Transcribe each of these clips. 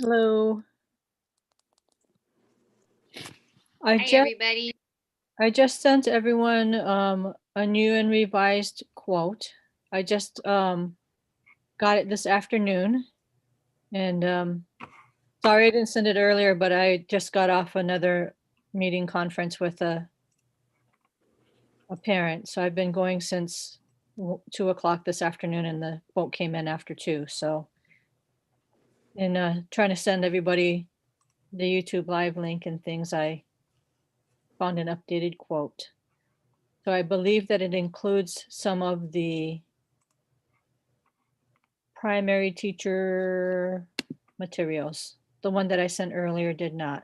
Hello. I Hi, just everybody. I just sent everyone a new and revised quote. I just got it this afternoon, and sorry I didn't send it earlier, but I just got off another meeting conference with a parent, so I've been going since 2 o'clock this afternoon, and the quote came in after 2. So, and trying to send everybody the YouTube live link and things, I found an updated quote. So I believe that it includes some of the primary teacher materials. The one that I sent earlier did not.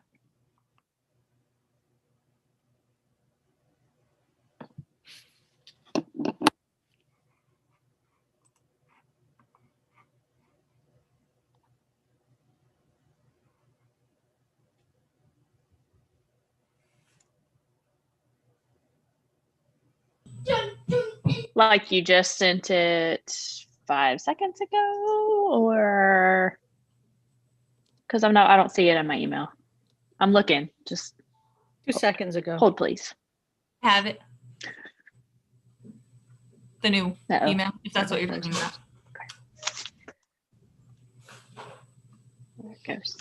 Like you just sent it 5 seconds ago, or because I don't see it in my email. I'm looking. Just 2 seconds ago. hold, please. Have it. The new Uh-oh. email, if that's what you're talking about. There it goes.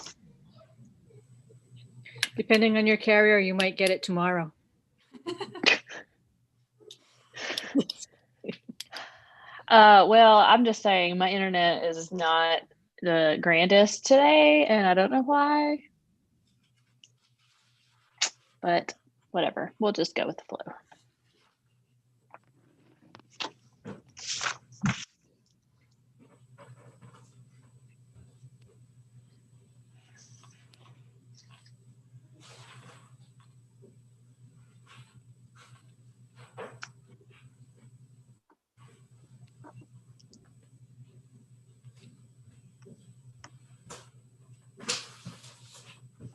Depending on your carrier, you might get it tomorrow. Well, I'm just saying my internet is not the grandest today, and I don't know why. But whatever. We'll just go with the flow.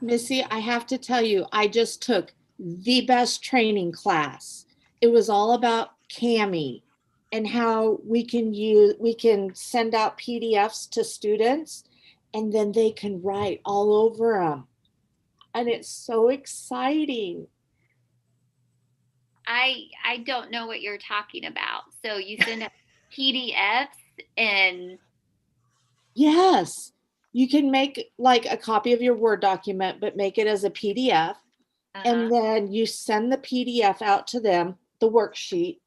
Missy, I have to tell you, I just took the best training class. It was all about CAMI and how we can send out PDFs to students and then they can write all over them. And it's so exciting. I don't know what you're talking about. So you send out PDFs and Yes, you can make like a copy of your Word document, but make it as a PDF. And then you send the PDF out to them, the worksheet,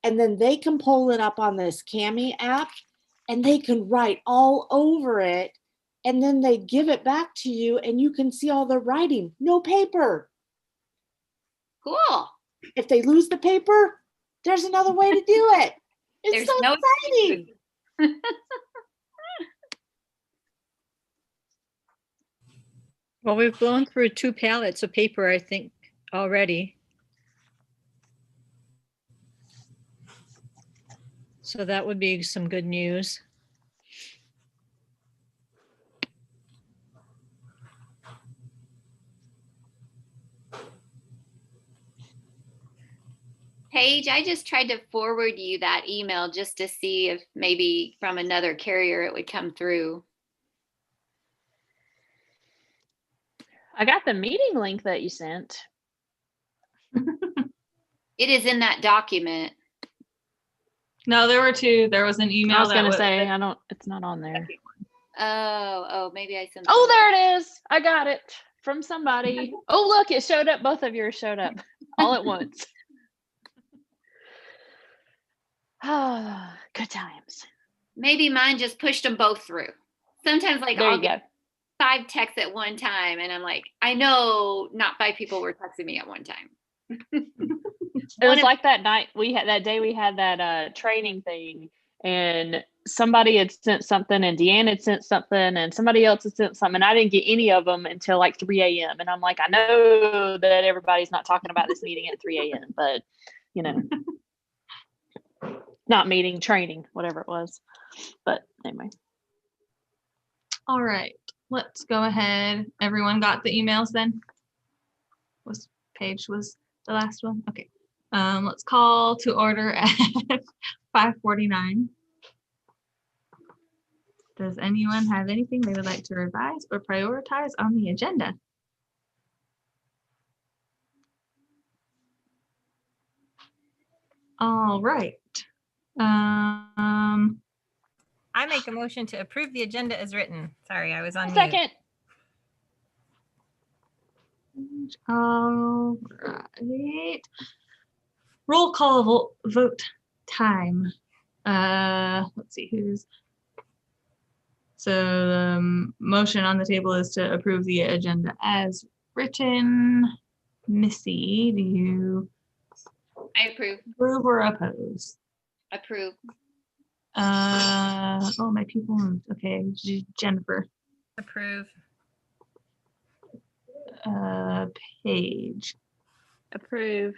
and then they can pull it up on this CAMI app and they can write all over it. And then they give it back to you and you can see all the writing. No paper. cool. If they lose the paper, there's another way to do it. It's There's so no exciting. Well, we've blown through 2 pallets of paper, I think, already. So that would be some good news. Paige, I just tried to forward you that email just to see if maybe from another carrier it would come through. I got the meeting link that you sent. It is in that document. No, there were 2. There was an email. I was gonna say it's not on there. Oh, maybe I sent. Oh, there it is. I got it from somebody. Oh, look, it showed up. Both of yours showed up all at once. Ah, good times. Maybe mine just pushed them both through. Sometimes like There I'll you get 5 texts at one time and I'm like, I know not 5 people were texting me at one time. It was like that night we had that training thing, and somebody had sent something and Deanne had sent something and somebody else had sent something, and I didn't get any of them until like 3 a.m. and I'm like, I know that everybody's not talking about this meeting at 3 a.m., but not meeting, training, whatever it was. But anyway. All right, let's go ahead. Everyone got the emails then? Paige was the last one? Okay. Let's call to order at 5:49. Does anyone have anything they would like to revise or prioritize on the agenda? All right. I make a motion to approve the agenda as written. Sorry, I was on mute. Second. All right. Roll call vote time. Let's see who's. So the motion on the table is to approve the agenda as written. Missy, do you I approve. approve or oppose? Approve. Oh, my people moved. Okay, Jennifer, Approve. Paige, Approve.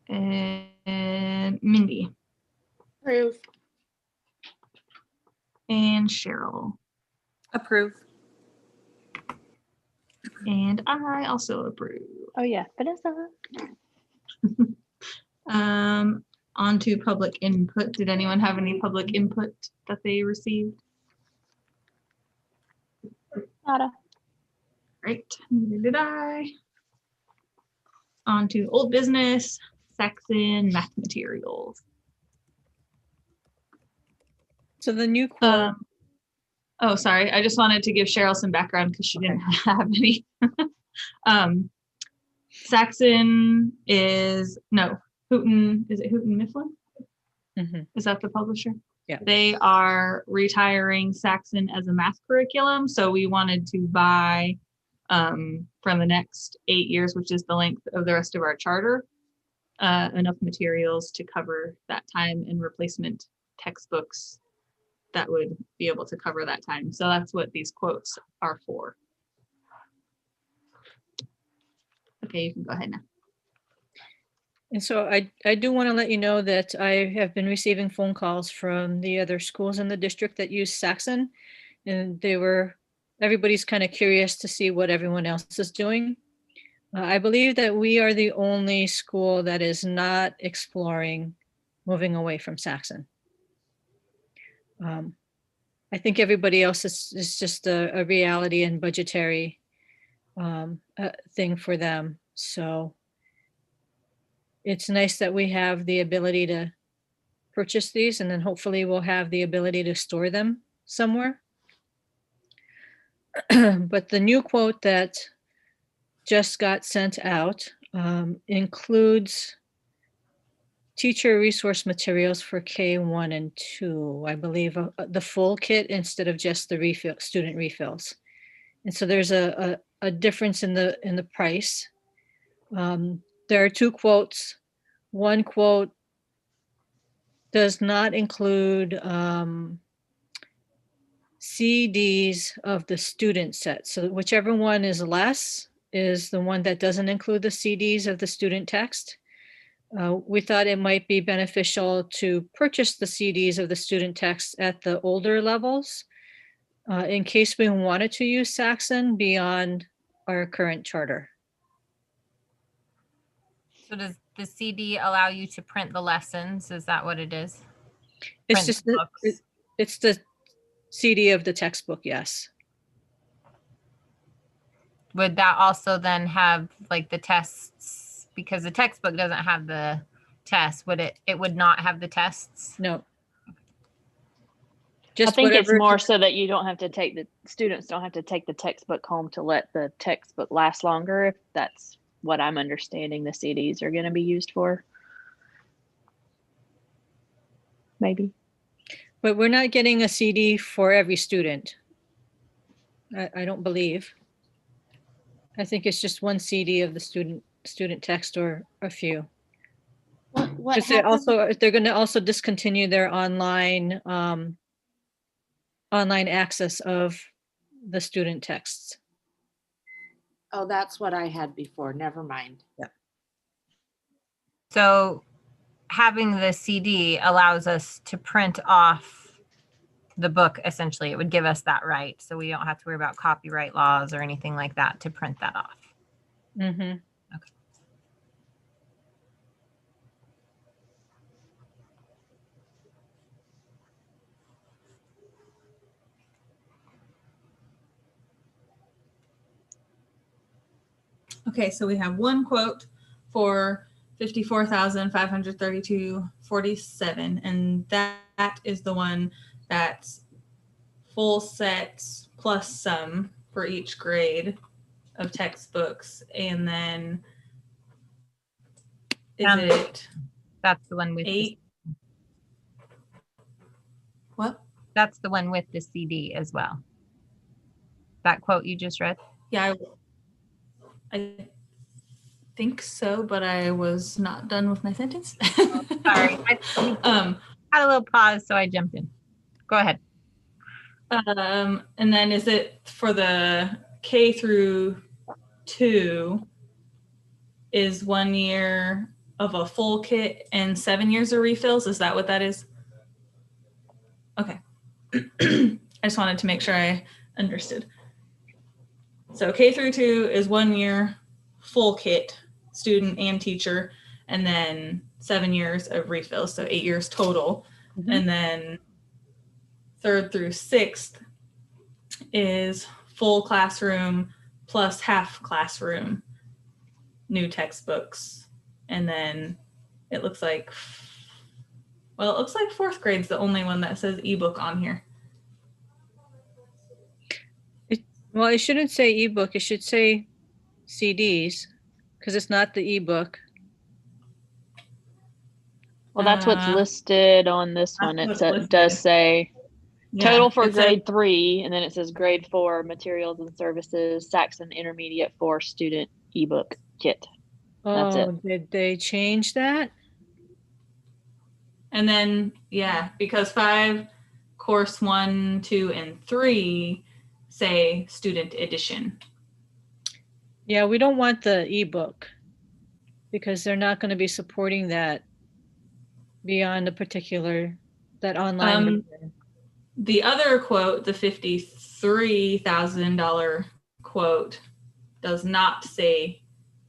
and Mindy, Approve. and Cheryl. Approve. And I also approve. Oh yeah, Vanessa. On to public input. Did anyone have any public input that they received? Nada. Right, neither did I. On to old business, Saxon math materials. So the new quote, Oh, sorry. I just wanted to give Cheryl some background because she didn't have any. Saxon is, no, Houghton, is it Houghton Mifflin? Mhm. Is that the publisher? Yeah. They are retiring Saxon as a math curriculum. So we wanted to buy from the next 8 years, which is the length of the rest of our charter, enough materials to cover that time and replacement textbooks that would be able to cover that time. So that's what these quotes are for. Okay, you can go ahead now. and so I do want to let you know that I have been receiving phone calls from the other schools in the district that use Saxon. And everybody's kind of curious to see what everyone else is doing. I believe that we are the only school that is not exploring moving away from Saxon. I think everybody else is just a reality and budgetary thing for them. So it's nice that we have the ability to purchase these, and then hopefully we'll have the ability to store them somewhere. But the new quote that just got sent out includes teacher resource materials for K1 and 2, I believe, the full kit instead of just the student refills. And so there's a difference in the price. There are two quotes. One quote does not include CDs of the student set. So whichever one is less is the one that doesn't include the CDs of the student text. We thought it might be beneficial to purchase the CDs of the student text at the older levels in case we wanted to use Saxon beyond our current charter. So does the CD allow you to print the lessons? Is that what it is? It's Print just the the, books. it's the CD of the textbook, yes. Would that also then have like the tests? Because the textbook doesn't have the tests. Would it would not have the tests? No. I Just think it's whatever. more so that you don't have to take the students don't have to take the textbook home to let the textbook last longer. If that's what I'm understanding, the CDs are going to be used for. Maybe. But we're not getting a CD for every student. I don't believe. I think it's just one CD of the student text or a few. What Because they're going to also discontinue their online access of the student texts. Oh, that's what I had before. Never mind. So having the CD allows us to print off the book, essentially. It would give us that right. So we don't have to worry about copyright laws or anything like that to print that off. Mm-hmm. Okay, so we have one quote for $54,532.47, and that is the one that's full sets plus some for each grade of textbooks. And then it That's the one with 8? What? That's the one with the CD as well. That quote you just read? Yeah, I think so, but I was not done with my sentence. Sorry. I had a little pause, so I jumped in. Go ahead. And then is it for the K through 2 is 1 year of a full kit and 7 years of refills? Is that what that is? Okay. I just wanted to make sure I understood. So K through 2 is 1 year full kit, student and teacher, and then 7 years of refills, so 8 years total. And then 3rd through 6th is full classroom plus half classroom new textbooks. And then it looks like 4th grade's the only one that says ebook on here. Well, it shouldn't say ebook. It should say CDs because it's not the ebook. Well, that's what's listed on this one. It does say total for grade 3, and then it says grade 4 materials and services, Saxon Intermediate 4 student ebook kit. That's it. Did they change that? And then, yeah, because 5, course 1, 2, and 3 say student edition. Yeah, we don't want the ebook because they're not going to be supporting that beyond a particular, that online version. The other quote, the $53,000 quote, does not say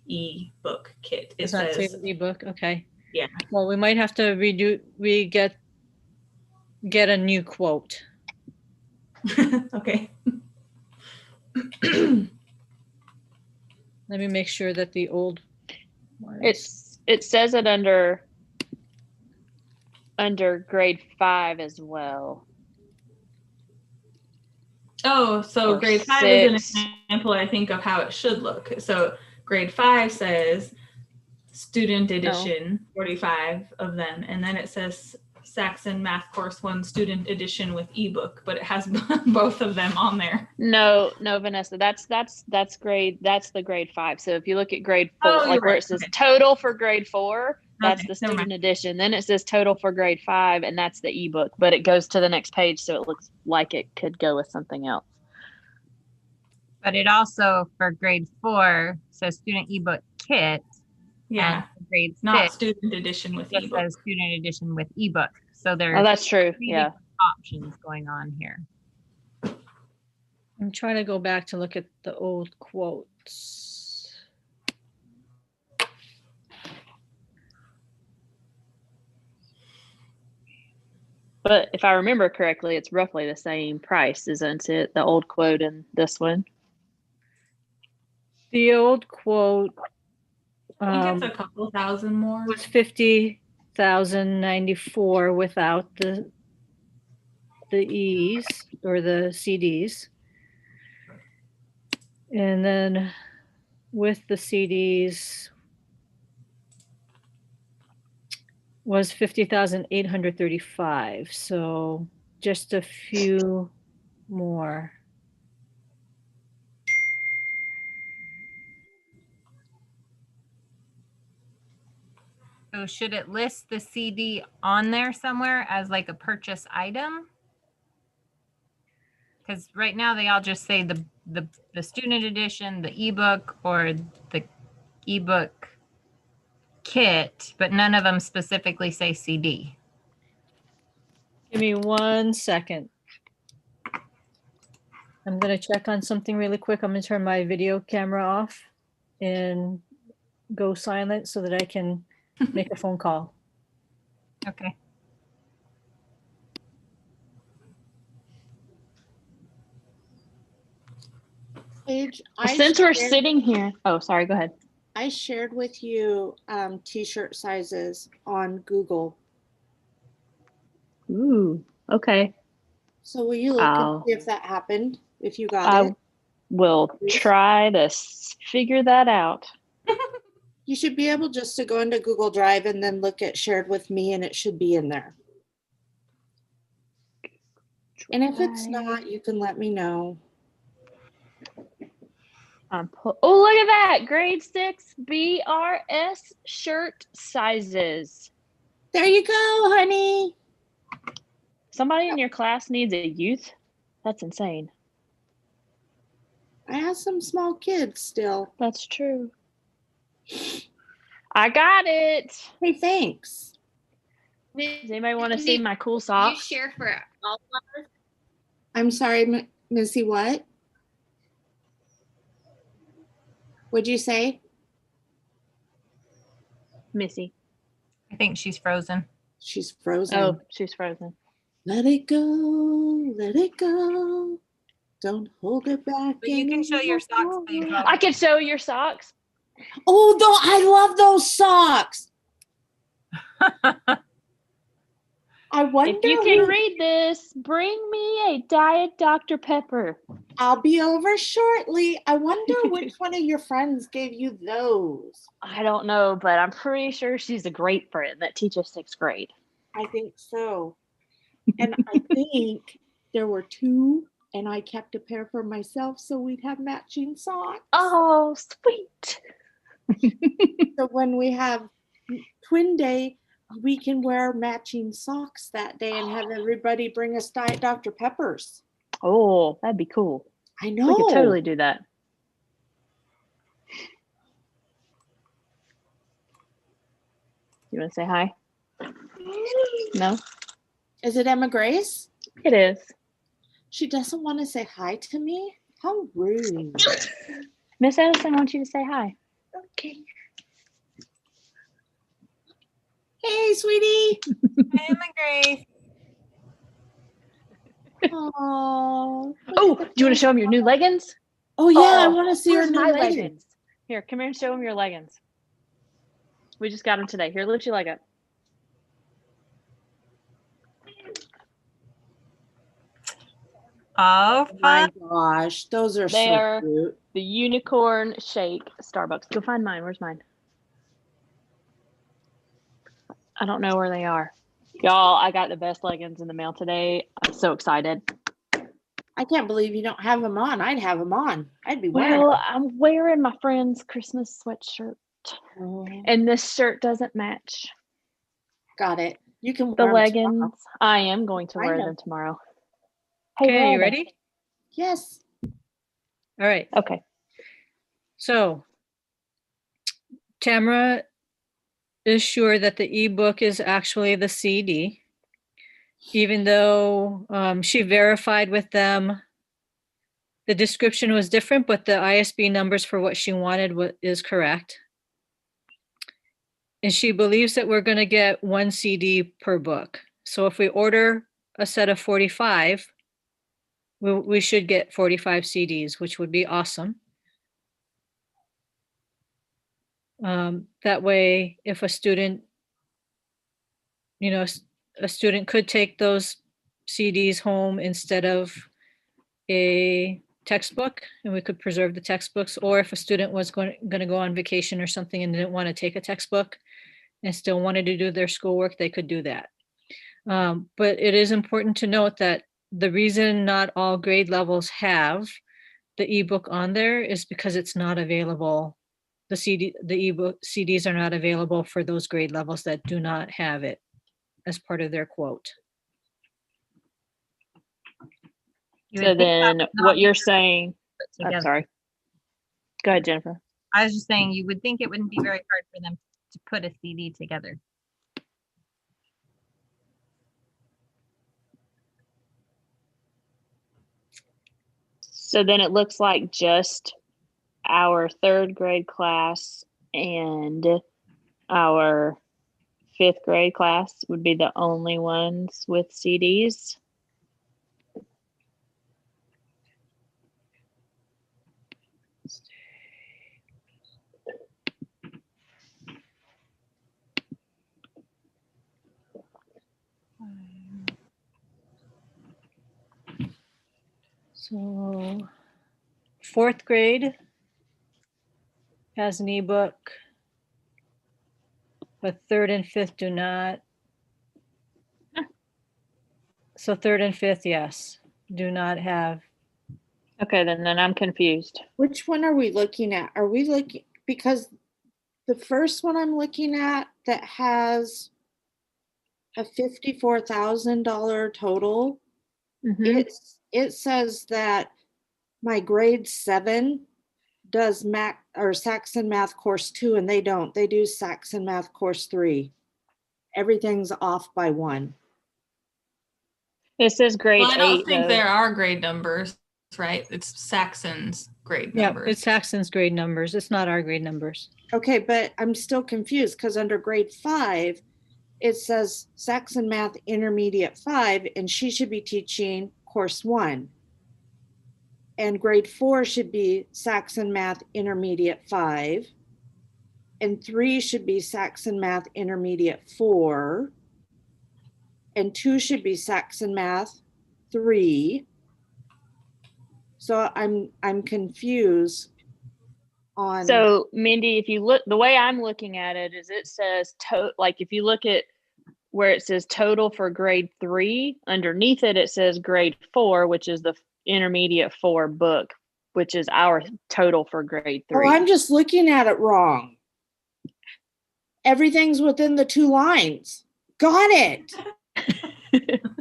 ebook kit. It says not say ebook. Okay. Yeah. Well, we might have to get a new quote. Okay. Let me make sure that the old one it says it under grade 5 as well. Oh, so Or grade 5 is an example, I think, of how it should look. So grade 5 says student edition, 45 of them, and then it says Saxon Math Course 1 student edition with ebook, but it has both of them on there. No, Vanessa, that's the grade 5. So if you look at grade 4, where it says total for grade 4, that's the student edition. Then it says total for grade 5, and that's the ebook, but it goes to the next page, so it looks like it could go with something else. But it also, for grade 4, says student ebook kit. Yeah, grade 6, not student edition with ebook. Says student edition with ebook. So there's that's true. Yeah, options going on here. I'm trying to go back to look at the old quotes. But if I remember correctly, it's roughly the same price, isn't it? The old quote and this one. The old quote, I think it's a couple thousand more. Was $50,094 without the E's or the CDs, and then with the CDs was $50,835. So just a few more. So should it list the CD on there somewhere as like a purchase item? Because right now they all just say the student edition, the ebook, or the ebook kit, but none of them specifically say CD. Give me 1 second. I'm going to check on something really quick. I'm going to turn my video camera off and go silent so that I can make a phone call. Okay. Paige, Since we're sitting here, oh, sorry, go ahead. I shared with you t-shirt sizes on Google. Ooh, okay. So will you look and see if that happened? If you got I it? will try to figure that out. You should be able just to go into Google Drive and then look at shared with me, and it should be in there. And if it's not, you can let me know. Oh, look at that. Grade 6 BRS shirt sizes. There you go, honey. Somebody in your class needs a youth? That's insane. I have some small kids still. That's true. I got it. Hey, thanks. Does anybody want to see my cool socks? You share for all of us? I'm sorry, Missy, what? What'd you say? Missy. I think she's frozen. She's frozen. Oh, she's frozen. Let it go, let it go. Don't hold it back. But you can show your socks, Paige. I can show your socks. Oh, I love those socks. I wonder If you can read this, bring me a Diet Dr. Pepper. I'll be over shortly. I wonder which one of your friends gave you those. I don't know, but I'm pretty sure she's a great friend that teaches 6th grade. I think so. And I think there were 2, and I kept a pair for myself so we'd have matching socks. Oh, sweet. So when we have twin day, we can wear matching socks that day and have everybody bring us Diet Dr. Peppers. Oh, that'd be cool. I know. We could totally do that. You want to say hi? No? Is it Emma Grace? It is. She doesn't want to say hi to me? How rude. Miss Edison wants you to say hi. Okay. Hey, sweetie. Hi, Emma Grace. Oh. Oh, do you want to show them your new leggings? Oh yeah, I Oh, want to see her where's new my leggings. Here, come here and show them your leggings. We just got them today. Here, lift your leg up. Oh, My fun. gosh, those are They so are cute. the unicorn shake Starbucks. Go find mine. Where's mine? I don't know where they are. Y'all, I got the best leggings in the mail today. I'm so excited. I can't believe you don't have them on. I'd have them on. I'd be wearing Well, I'm wearing my friend's Christmas sweatshirt, them. and this shirt doesn't match Got it. You can the wear 'em leggings. tomorrow. I am going to I wear know. them tomorrow. Hey, Okay, where you are they? ready? Yes. All right. Okay. So Tamara is sure that the ebook is actually the CD, even though she verified with them. The description was different, but the ISB numbers for what she wanted is correct. And she believes that we're going to get 1 CD per book. So if we order a set of 45, we should get 45 CDs, which would be awesome. That way, if a student, a student could take those CDs home instead of a textbook, and we could preserve the textbooks, or if a student was going to go on vacation or something and didn't want to take a textbook and still wanted to do their schoolwork, they could do that. But it is important to note that the reason not all grade levels have the ebook on there is because it's not available. The ebook CDs are not available for those grade levels that do not have it as part of their quote. You So would think that then would not what be you're very saying, put I'm together. sorry. Go ahead, Jennifer. I was just saying you would think it wouldn't be very hard for them to put a CD together. So then it looks like just our 3rd grade class and our 5th grade class would be the only ones with CDs. So fourth grade has an ebook, but third and fifth do not. So third and fifth, yes, do not have. Okay, then I'm confused. Which one are we looking at? Are we looking, because the first one I'm looking at that has a $54,000 total, Mhm. it says that my grade 7 does Saxon Math Course 2, and they don't. They do Saxon Math Course 3. Everything's off by 1. It says grade Well, I don't 8 think though. there are grade numbers, right? It's Saxon's grade Yeah, numbers. it's Saxon's grade numbers. It's not our grade numbers. Okay, but I'm still confused because under grade 5, it says Saxon Math Intermediate 5, and she should be teaching course 1. And grade 4 should be Saxon Math Intermediate 5. And 3 should be Saxon Math Intermediate 4. And 2 should be Saxon Math 3. So I'm confused on. So Mindy, if you look, the way I'm looking at it is it says like if you look at where it says total for grade 3, underneath it says grade 4, which is the intermediate 4 book, which is our total for grade 3. Oh, I'm just looking at it wrong. Everything's within the 2 lines. Got it.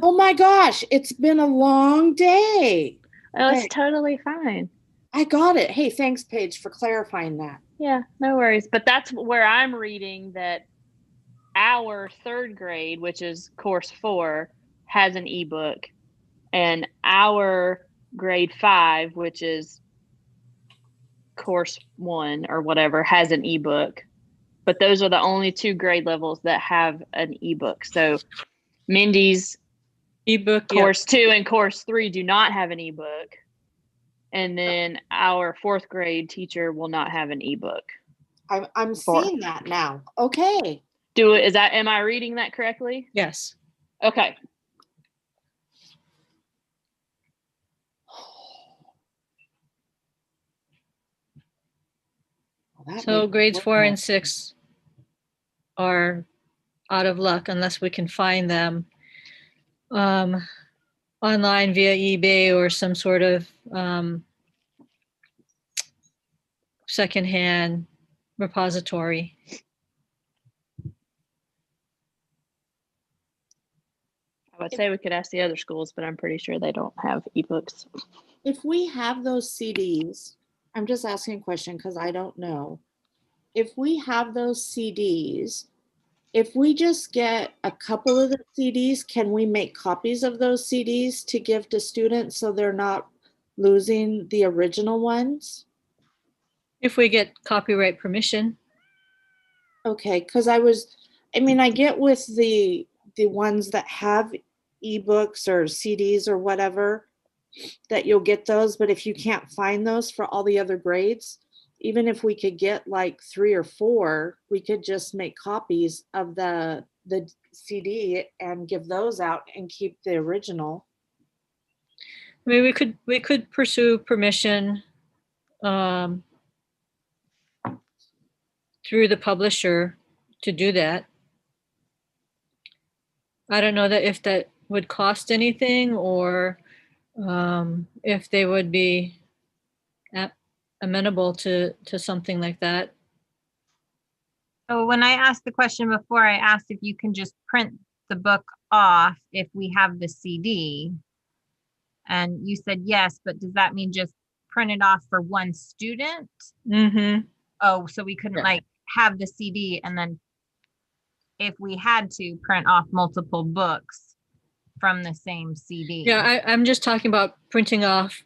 Oh my gosh, it's been a long day. Oh, Okay. it's totally fine. I got it. Hey, thanks, Paige, for clarifying that. Yeah, no worries. But that's where I'm reading that our third grade, which is course 4, has an ebook, and our grade 5, which is course 1 or whatever, has an ebook. But those are the only 2 grade levels that have an ebook. So Mindy's Ebook, course 2 and course 3 do not have an ebook. And then our 4th grade teacher will not have an ebook. I'm seeing that now. Okay. Am I reading that correctly? yes. Okay. Well, So grades 4 and 6 are out of luck unless we can find them online via eBay or some sort of secondhand repository. I would say we could ask the other schools, but I'm pretty sure they don't have ebooks. If we have those CDs, I'm just asking a question because I don't know. If we have those CDs, if we just get a couple of the CDs, can we make copies of those CDs to give to students so they're not losing the original ones? If we get copyright permission. Okay, because I get with the ones that have ebooks or CDs or whatever, that you'll get those, but if you can't find those for all the other grades, even if we could get like 3 or 4, we could just make copies of the CD and give those out and keep the original. I mean, we could pursue permission through the publisher to do that. I don't know that if that would cost anything or if they would be amenable to something like that. So when I asked the question before, I asked if you can just print the book off if we have the CD. And you said yes, but does that mean just print it off for one student? Mm-hmm. Oh, so we couldn't like have the CD and then if we had to print off multiple books from the same CD. Yeah, I'm just talking about printing off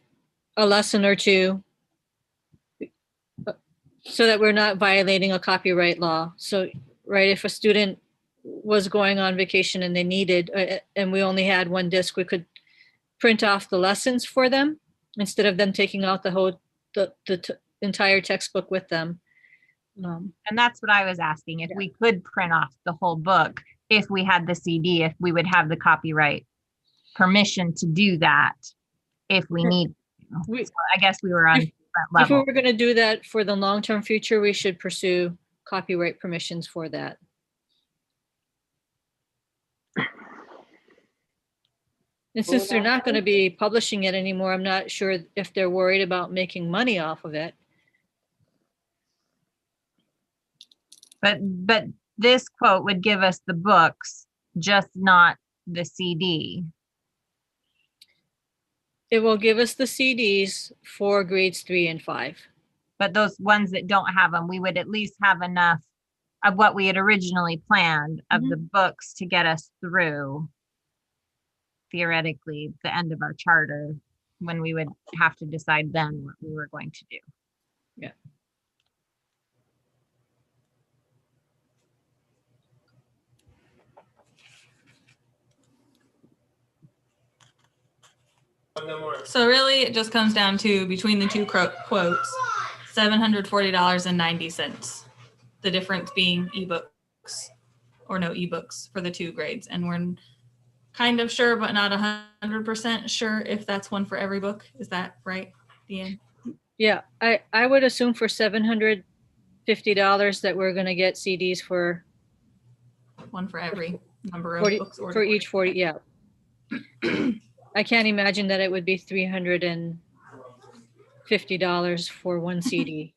a lesson or 2 so that we're not violating a copyright law. So, right, if a student was going on vacation and they needed, and we only had 1 disc, we could print off the lessons for them instead of them taking out the entire textbook with them. And that's what I was asking, if we could print off the whole book, if we had the CD, if we would have the copyright permission to do that, if we need. We- So I guess we were on If- that If we level. were gonna do that for the long-term future, we should pursue copyright permissions for that. And since they're not gonna be publishing it anymore, I'm not sure if they're worried about making money off of it. But this quote would give us the books, just not the CD. It will give us the CDs for grades 3 and 5. But those ones that don't have them, we would at least have enough of what we had originally planned of the books to get us through theoretically the end of our charter, when we would have to decide then what we were going to do. Yeah. So really, it just comes down to, between the two quotes, $740.90. The difference being ebooks or no ebooks for the two grades. And we're kind of sure, but not 100% sure if that's one for every book. Is that right, Deanne? Yeah, I would assume for $750 that we're gonna get CDs for One for every number of 40, books ordered. for each 40, yeah. I can't imagine that it would be $350 for one CD.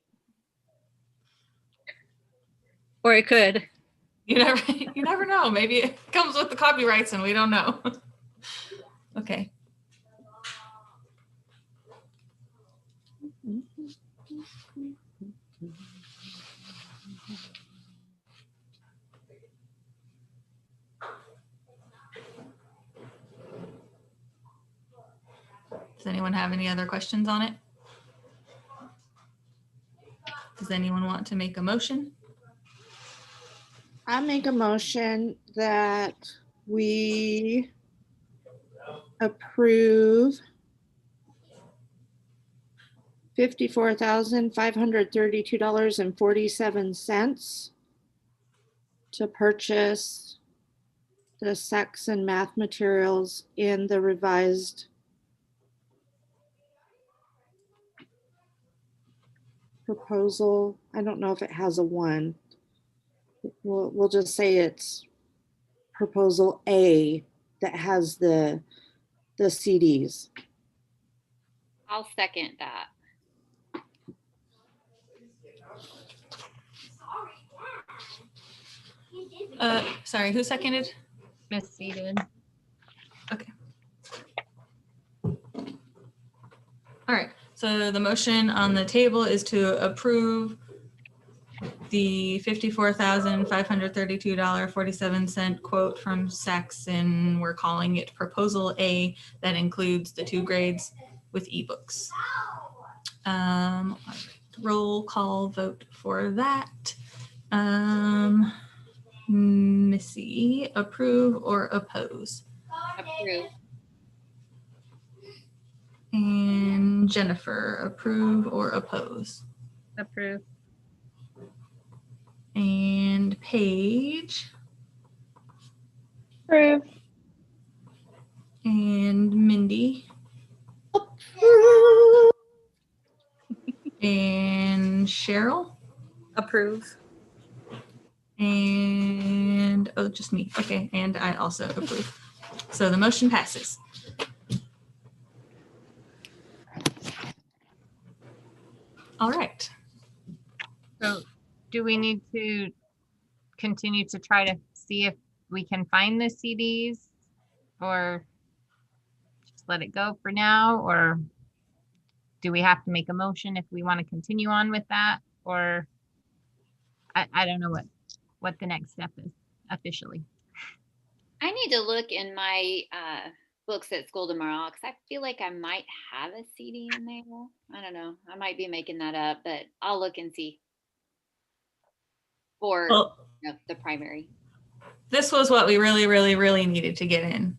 Or it could. You never know. Maybe it comes with the copyrights and we don't know. Okay. Does anyone have any other questions on it? Does anyone want to make a motion? I make a motion that we approve $54,532.47 to purchase the Saxon math materials in the revised proposal. I don't know if it has a one. We'll just say it's proposal A that has the CDs. I'll second that. Sorry, who seconded? Miss Seated. Okay. All right, so the motion on the table is to approve the $54,532.47 quote from Saxon. We're calling it Proposal A, that includes the two grades with ebooks. Roll call vote for that. Missy, approve or oppose? Approve. And Jennifer, approve or oppose? Approve. And Paige Approve. and Mindy and Cheryl Approve. and, oh, just me. Okay, and I also approve. So the motion passes. All right. So do we need to continue to try to see if we can find the CDs, or just let it go for now? Or do we have to make a motion if we want to continue on with that? Or I don't know what the next step is officially. I need to look in my books at school tomorrow because I feel like I might have a CD in there. I don't know. I might be making that up, but I'll look and see for Well, the primary. this was what we really, really, really needed to get in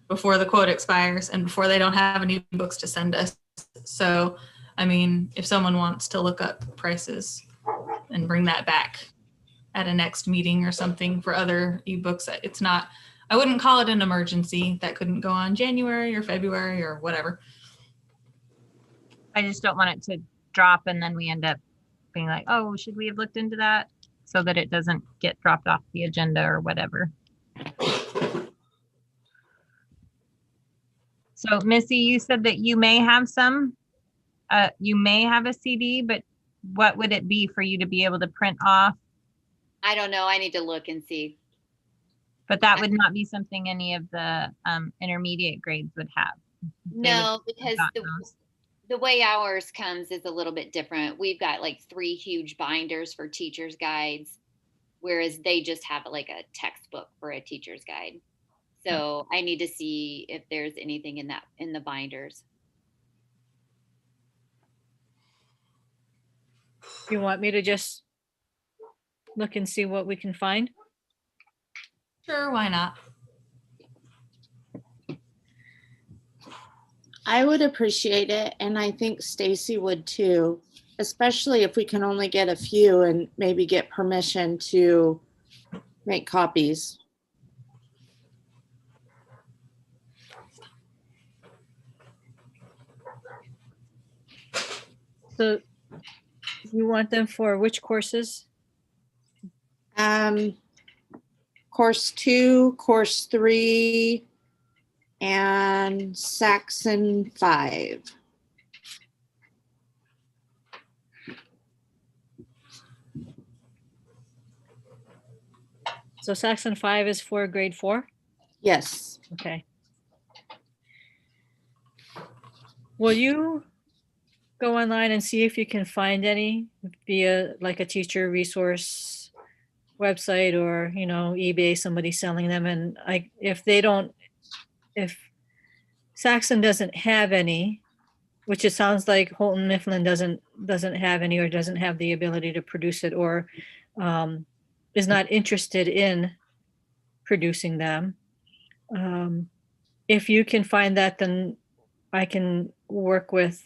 before the quote expires and before they don't have any books to send us. So, I mean, if someone wants to look up prices and bring that back at a next meeting or something for other ebooks, it's not, I wouldn't call it an emergency. That couldn't go on January or February or whatever. I just don't want it to drop and then we end up being like, oh, should we have looked into that? So that it doesn't get dropped off the agenda or whatever. So Missy, you said that you may have you may have a CD, but what would it be for you to be able to print off? I don't know. I need to look and see. But that would not be something any of the intermediate grades would have. They would No, because got the, those. the way ours comes is a little bit different. We've got like 3 huge binders for teachers' guides, whereas they just have like a textbook for a teacher's guide. So I need to see if there's anything in the binders. You want me to just look and see what we can find? Sure, why not? I would appreciate it, and I think Stacy would too, especially if we can only get a few and maybe get permission to make copies. So you want them for which courses? Course 2, course 3, and Saxon 5. So Saxon 5 is for grade 4? Yes. Okay. Will you go online and see if you can find any via like a teacher resource website or, you know, eBay, somebody selling them? And if Saxon doesn't have any, which it sounds like Holton Mifflin doesn't have any or doesn't have the ability to produce it or is not interested in producing them. If you can find that, then I can work with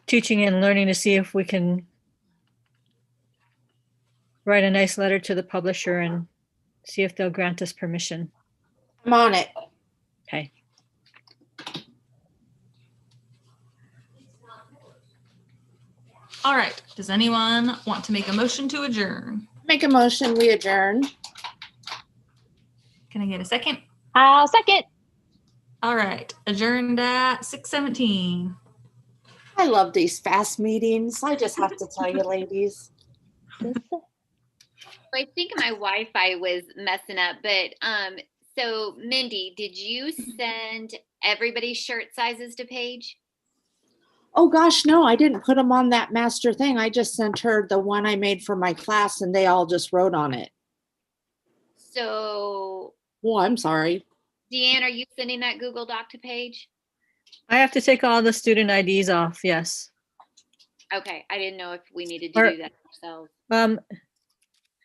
teaching and learning to see if we can write a nice letter to the publisher and see if they'll grant us permission. I'm on it. Okay. All right. Does anyone want to make a motion to adjourn? Make a motion, we adjourn. Can I get a second? I'll second. All right. Adjourned at 6:17. I love these fast meetings. I just have to tell you, ladies. I think my Wi-Fi was messing up, but so Mindy, did you send everybody's shirt sizes to Paige? Oh gosh, no, I didn't put them on that master thing. I just sent her the one I made for my class and they all just wrote on it. So, Oh, I'm sorry. Deanne, are you sending that Google Doc to Paige? I have to take all the student IDs off, yes. Okay, I didn't know if we needed to Or- do that ourselves.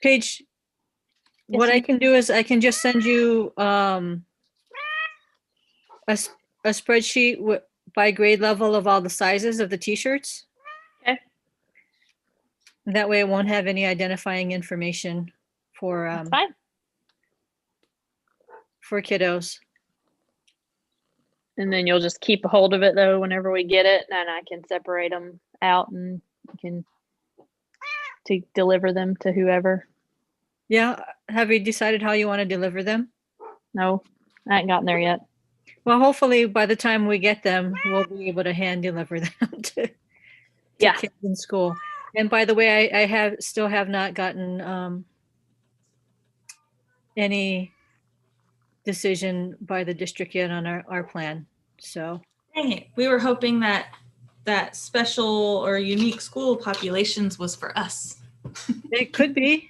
Paige, what I can do is I can just send you a spreadsheet by grade level of all the sizes of the t-shirts. Okay. That way it won't have any identifying information for That's fine. for kiddos. And then you'll just keep a hold of it though whenever we get it, and I can separate them out and you can to deliver them to whoever. Yeah, have you decided how you want to deliver them? No, I ain't gotten there yet. Well, hopefully by the time we get them, we'll be able to hand deliver them to Yeah. kids in school. And by the way, I still have not gotten any decision by the district yet on our plan. So Dang it. We were hoping that special or unique school populations was for us. it could be.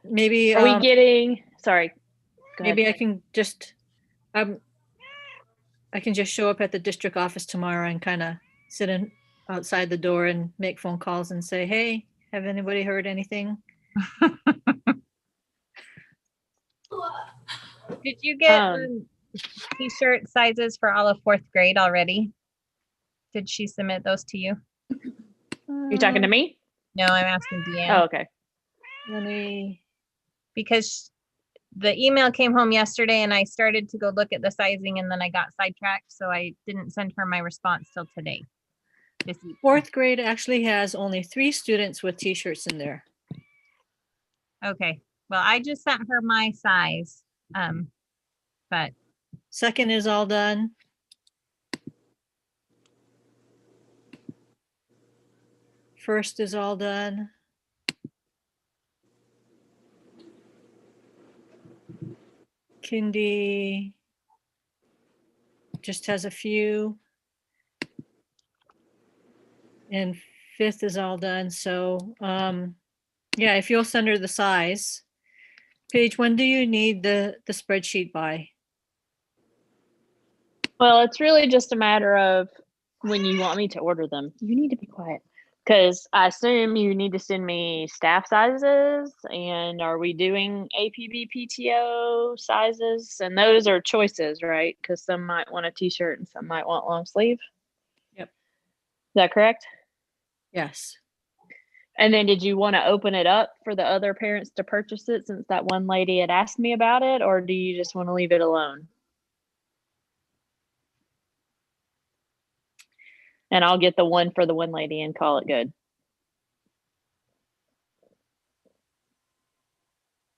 Maybe Are we getting, sorry. Go ahead. maybe I can just show up at the district office tomorrow and kind of sit outside the door and make phone calls and say, hey, have anybody heard anything? Did you get Um, t-shirt sizes for all of 4th grade already? Did she submit those to you? You talking to me? No, I'm asking Deanne. Oh, okay. Let me, Because the email came home yesterday and I started to go look at the sizing and then I got sidetracked. So I didn't send her my response till today. This evening. Fourth grade actually has only 3 students with t-shirts in there. Okay. Well, I just sent her my size. But Second is all done. First is all done. Kindy just has a few. And fifth is all done. So, yeah, if you'll send her the size. Paige, when do you need the spreadsheet by? Well, it's really just a matter of when you want me to order them. You need to be quiet. Because I assume you need to send me staff sizes, and are we doing APB PTO sizes? And those are choices, right? Because some might want a t-shirt and some might want long sleeve. Yep. Is that correct? Yes. And then did you want to open it up for the other parents to purchase it since that one lady had asked me about it, or do you just want to leave it alone? And I'll get the one for the one lady and call it good.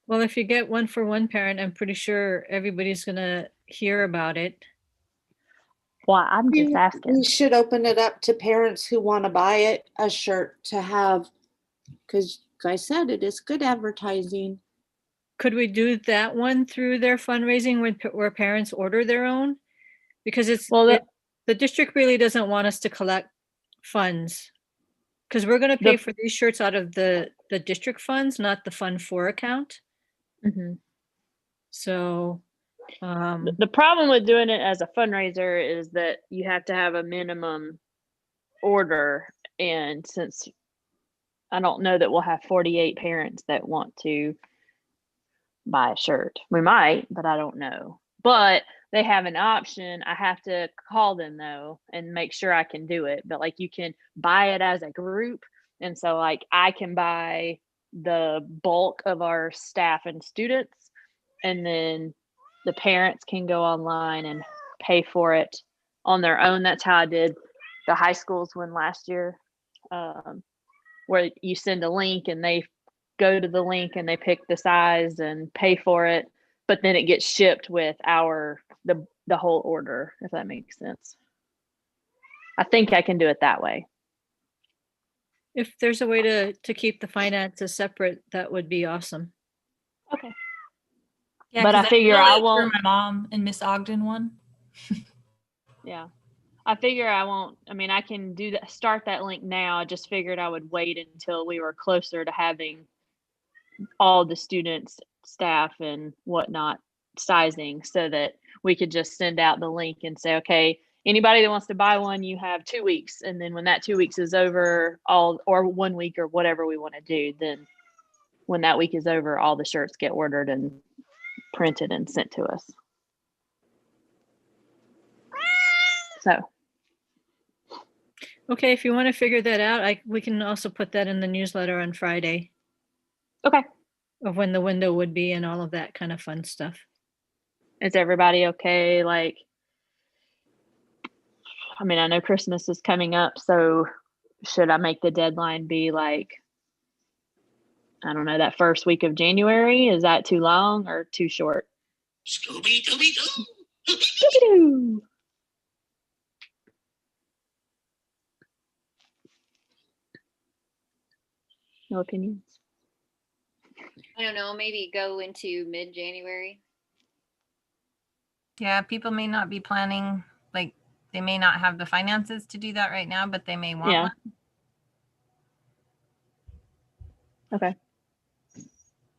Well, if you get one for one parent, I'm pretty sure everybody's gonna hear about it. Well, I'm just We asking. should open it up to parents who want to buy it, a shirt to have, because like I said, it is good advertising. Could we do that one through their fundraising where parents order their own? Because Well, the district really doesn't want us to collect funds. Because we're gonna pay for these shirts out of the district funds, not the Fund 4 account. mm-hmm. So, The problem with doing it as a fundraiser is that you have to have a minimum order. And since I don't know that we'll have 48 parents that want to buy a shirt, we might, but I don't know. But they have an option. I have to call them though and make sure I can do it. But like you can buy it as a group. And so like I can buy the bulk of our staff and students, and then the parents can go online and pay for it on their own. That's how I did the high schools one last year, where you send a link and they go to the link and they pick the size and pay for it, but then it gets shipped with the whole order, if that makes sense. I think I can do it that way. if there's a way to keep the finances separate, that would be awesome. Okay. Yeah, But 'cause I figure know I it through won't. my mom and Miss Ogden one. Yeah. I figure I won't. I mean, I can do that, start that link now. I just figured I would wait until we were closer to having all the students, staff, and whatnot sizing, so that we could just send out the link and say, okay, anybody that wants to buy one, you have 2 weeks. And then when that 2 weeks is over, or 1 week or whatever we want to do, then when that week is over, all the shirts get ordered and printed and sent to us. So. Okay, if you want to figure that out, we can also put that in the newsletter on Friday. Okay. Of when the window would be and all of that kind of fun stuff. Is everybody okay? Like, I mean, I know Christmas is coming up, so should I make the deadline be like, I don't know, that first week of January? Is that too long or too short? Scooby-Dooby-Doo! Scooby-Doo! No opinions? I don't know, maybe go into mid-January. yeah, people may not be planning, like they may not have the finances to do that right now, but they may want one. Okay.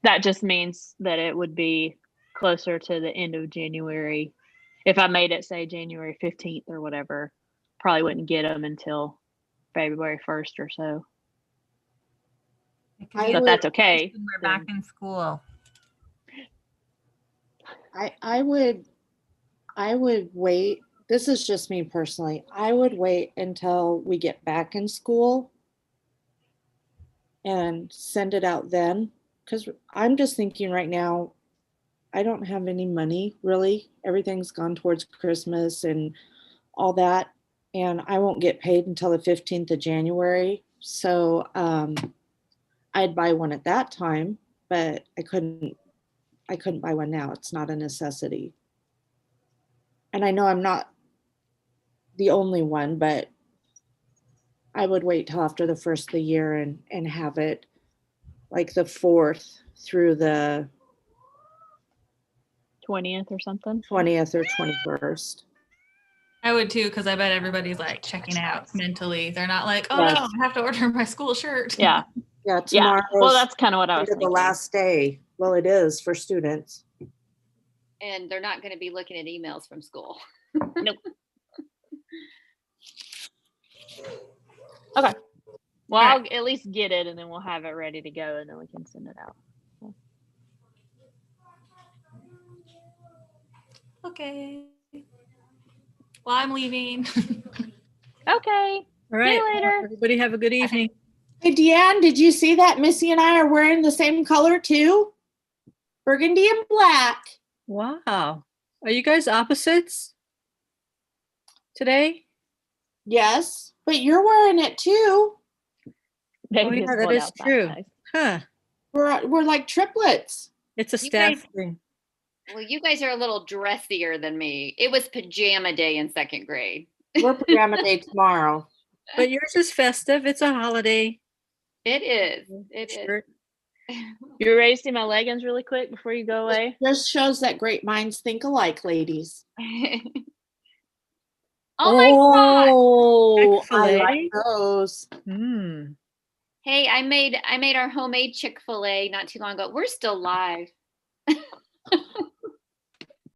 That just means that it would be closer to the end of January. If I made it, say, January 15th or whatever, probably wouldn't get them until February 1st or so. But that's okay. When we're back in school. I would wait. This is just me personally. I would wait until we get back in school and send it out then. Because I'm just thinking right now, I don't have any money really. Everything's gone towards Christmas and all that. And I won't get paid until the 15th of January. So I'd buy one at that time, but I couldn't buy one now. It's not a necessity. And I know I'm not the only one, but I would wait till after the first of the year and have it like the 4th through the 20th or something. 20th or 21st. I would too, because I bet everybody's like checking out mentally. They're not like, oh Yes. no, I have to order my school shirt. Yeah. Yeah, Yeah. tomorrow's Well, that's kind of what I was the thinking. last day. Well, it is for students. And they're not going to be looking at emails from school. Nope. Okay. Well, I'll at least get it, and then we'll have it ready to go, and then we can send it out. Okay. Well, I'm leaving. Okay. All right. See you later. Everybody have a good evening. Hey, Deanne, did you see that Missy and I are wearing the same color too? Burgundy and black. Wow. Are you guys opposites today? Yes, but you're wearing it too. Maybe yeah, it's that cold is outside, true. guys. Huh. We're like triplets. It's a You staff guys- thing. Well, you guys are a little dressier than me. It was pajama day in 2nd grade. We're pajama day tomorrow. But yours is festive. It's a holiday It is. It shirt. is. You ready to see my leggings really quick before you go away? Just shows that great minds think alike, ladies. Oh my God. Oh, I Chick-fil-A? like those. Hmm. Hey, I made our homemade Chick-fil-A not too long ago. We're still live.